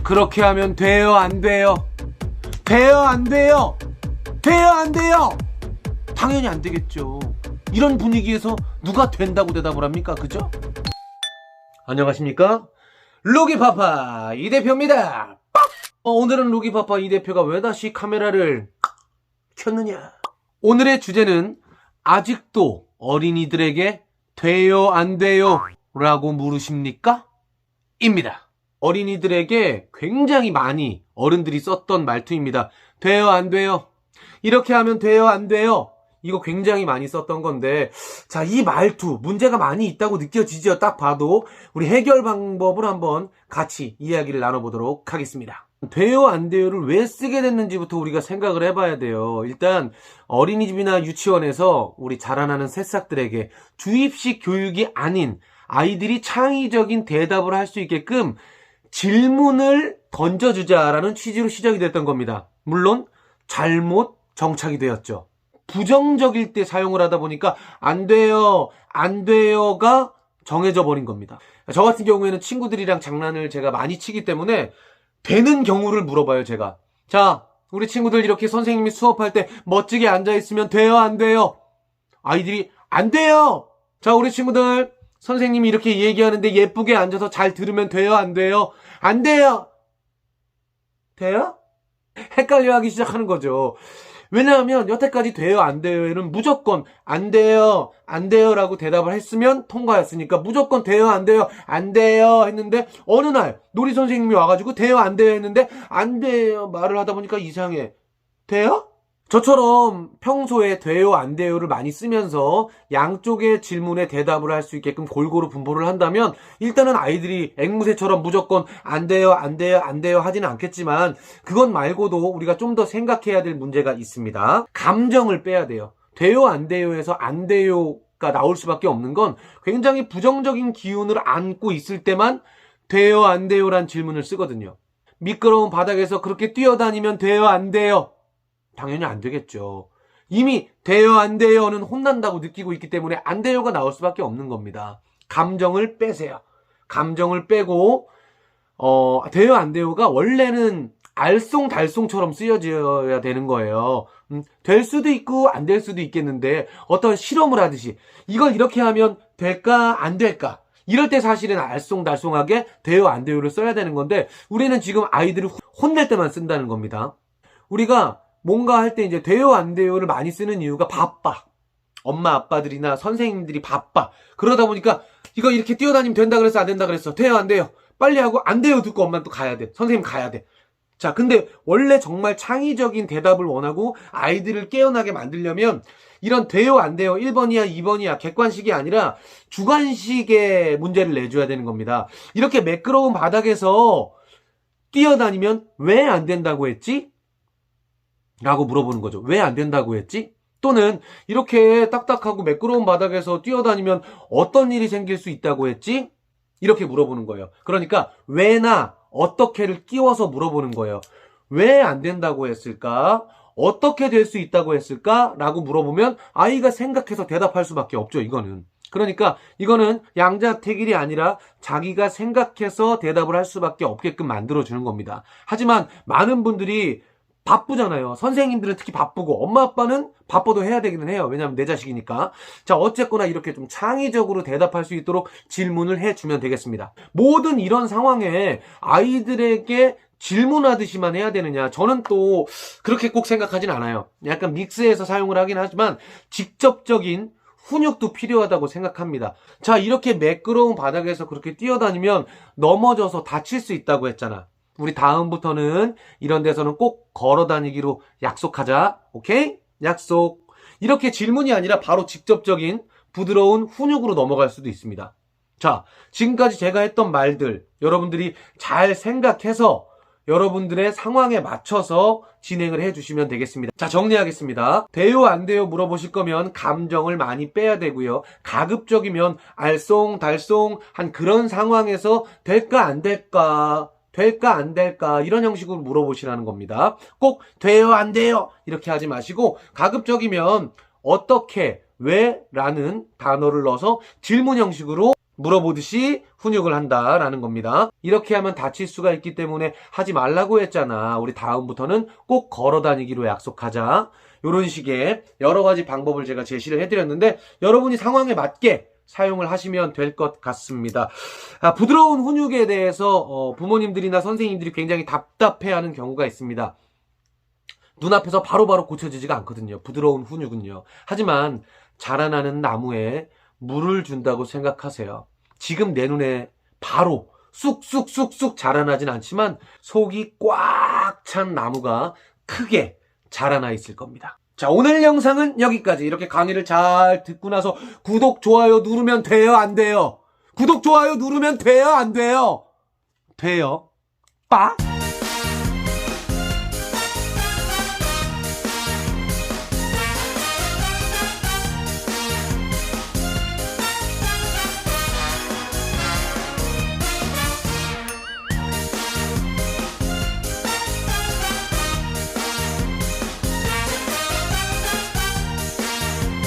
그렇게 하면 돼요, 안 돼요? 돼요, 안 돼요? 돼요, 안 돼요? 당연히 안 되겠죠. 이런 분위기에서 누가 된다고 대답을 합니까? 그죠? 안녕하십니까? 루기파파 이 대표입니다. 오늘은 루기파파 이 대표가 왜 다시 카메라를 켰느냐? 오늘의 주제는 아직도 어린이들에게 돼요, 안 돼요? 라고 물으십니까? 입니다. 어린이들에게 굉장히 많이 어른들이 썼던 말투입니다. 돼요, 안 돼요? 이렇게 하면 돼요, 안 돼요? 이거 굉장히 많이 썼던 건데, 자, 이 말투 문제가 많이 있다고 느껴지죠? 딱 봐도 우리 해결 방법을 한번 같이 이야기를 나눠보도록 하겠습니다. 돼요, 안 돼요를 왜 쓰게 됐는지부터 우리가 생각을 해봐야 돼요. 일단 어린이집이나 유치원에서 우리 자라나는 새싹들에게 주입식 교육이 아닌 아이들이 창의적인 대답을 할 수 있게끔 질문을 던져주자라는 취지로 시작이 됐던 겁니다. 물론 잘못 정착이 되었죠. 부정적일 때 사용을 하다 보니까 안 돼요, 안 돼요가 정해져 버린 겁니다. 저 같은 경우에는 친구들이랑 장난을 제가 많이 치기 때문에 되는 경우를 물어봐요, 제가. 자, 우리 친구들 이렇게 선생님이 수업할 때 멋지게 앉아있으면 돼요, 안 돼요? 아이들이 안 돼요! 자, 우리 친구들 선생님이 이렇게 얘기하는데 예쁘게 앉아서 잘 들으면 돼요, 안 돼요? 안 돼요! 돼요? 헷갈려 하기 시작하는 거죠. 왜냐하면 여태까지 돼요, 안 돼요에는 무조건 안 돼요, 안 돼요라고 대답을 했으면 통과였으니까 무조건 돼요, 안 돼요, 안 돼요 했는데 어느 날 놀이 선생님이 와가지고 돼요, 안 돼요 했는데 안 돼요 말을 하다 보니까 이상해. 돼요? 저처럼 평소에 돼요, 안 돼요를 많이 쓰면서 양쪽의 질문에 대답을 할 수 있게끔 골고루 분포를 한다면 일단은 아이들이 앵무새처럼 무조건 안 돼요, 안 돼요, 안 돼요 하지는 않겠지만 그것 말고도 우리가 좀 더 생각해야 될 문제가 있습니다. 감정을 빼야 돼요. 돼요, 안 돼요에서 안 돼요가 나올 수밖에 없는 건 굉장히 부정적인 기운을 안고 있을 때만 돼요, 안 돼요란 질문을 쓰거든요. 미끄러운 바닥에서 그렇게 뛰어다니면 돼요, 안 돼요? 당연히 안 되겠죠. 이미 돼요, 안 돼요는 혼난다고 느끼고 있기 때문에 안 돼요가 나올 수밖에 없는 겁니다. 감정을 빼세요. 감정을 빼고 돼요, 안 돼요가 원래는 알쏭달쏭처럼 쓰여져야 되는 거예요. 될 수도 있고 안 될 수도 있겠는데 어떤 실험을 하듯이 이걸 이렇게 하면 될까 안 될까 이럴 때 사실은 알쏭달쏭하게 돼요, 안 돼요를 써야 되는 건데 우리는 지금 아이들을 혼낼 때만 쓴다는 겁니다. 우리가 뭔가 할 때 이제 돼요, 안 돼요를 많이 쓰는 이유가 바빠. 엄마 아빠들이나 선생님들이 바빠. 그러다 보니까 이거 이렇게 뛰어다니면 된다 그랬어, 안 된다 그랬어. 돼요, 안 돼요. 빨리 하고 안 돼요 듣고 엄마는 또 가야 돼. 선생님 가야 돼. 자, 근데 원래 정말 창의적인 대답을 원하고 아이들을 깨어나게 만들려면 이런 돼요, 안 돼요, 1번이야, 2번이야 객관식이 아니라 주관식의 문제를 내줘야 되는 겁니다. 이렇게 매끄러운 바닥에서 뛰어다니면 왜 안 된다고 했지? 라고 물어보는 거죠. 왜 안 된다고 했지? 또는 이렇게 딱딱하고 매끄러운 바닥에서 뛰어다니면 어떤 일이 생길 수 있다고 했지? 이렇게 물어보는 거예요. 그러니까 왜나 어떻게를 끼워서 물어보는 거예요. 왜 안 된다고 했을까? 어떻게 될 수 있다고 했을까? 라고 물어보면 아이가 생각해서 대답할 수밖에 없죠, 이거는. 그러니까 이거는 양자택일이 아니라 자기가 생각해서 대답을 할 수밖에 없게끔 만들어주는 겁니다. 하지만 많은 분들이 바쁘잖아요. 선생님들은 특히 바쁘고 엄마 아빠는 바빠도 해야 되기는 해요. 왜냐하면 내 자식이니까. 자, 어쨌거나 이렇게 좀 창의적으로 대답할 수 있도록 질문을 해주면 되겠습니다. 모든 이런 상황에 아이들에게 질문하듯이만 해야 되느냐, 저는 또 그렇게 꼭 생각하진 않아요. 약간 믹스해서 사용을 하긴 하지만 직접적인 훈육도 필요하다고 생각합니다. 자, 이렇게 매끄러운 바닥에서 그렇게 뛰어다니면 넘어져서 다칠 수 있다고 했잖아. 우리 다음부터는 이런 데서는 꼭 걸어 다니기로 약속하자. 오케이? 약속. 이렇게 질문이 아니라 바로 직접적인 부드러운 훈육으로 넘어갈 수도 있습니다. 자, 지금까지 제가 했던 말들 여러분들이 잘 생각해서 여러분들의 상황에 맞춰서 진행을 해주시면 되겠습니다. 자, 정리하겠습니다. 돼요, 안 돼요 물어보실 거면 감정을 많이 빼야 되고요. 가급적이면 알쏭달쏭한 그런 상황에서 될까 안 될까, 될까 안 될까 이런 형식으로 물어보시라는 겁니다. 꼭 돼요, 안 돼요 이렇게 하지 마시고 가급적이면 어떻게, 왜 라는 단어를 넣어서 질문 형식으로 물어보듯이 훈육을 한다라는 겁니다. 이렇게 하면 다칠 수가 있기 때문에 하지 말라고 했잖아. 우리 다음부터는 꼭 걸어 다니기로 약속하자. 이런 식의 여러 가지 방법을 제가 제시를 해드렸는데 여러분이 상황에 맞게 사용을 하시면 될 것 같습니다. 부드러운 훈육에 대해서 부모님들이나 선생님들이 굉장히 답답해하는 경우가 있습니다. 눈앞에서 바로바로 고쳐지지가 않거든요. 부드러운 훈육은요. 하지만 자라나는 나무에 물을 준다고 생각하세요. 지금 내 눈에 바로 쑥쑥쑥쑥 자라나진 않지만 속이 꽉 찬 나무가 크게 자라나 있을 겁니다. 자, 오늘 영상은 여기까지. 이렇게 강의를 잘 듣고 나서 구독, 좋아요 누르면 돼요? 안 돼요? 구독, 좋아요 누르면 돼요? 안 돼요? 돼요. 빠?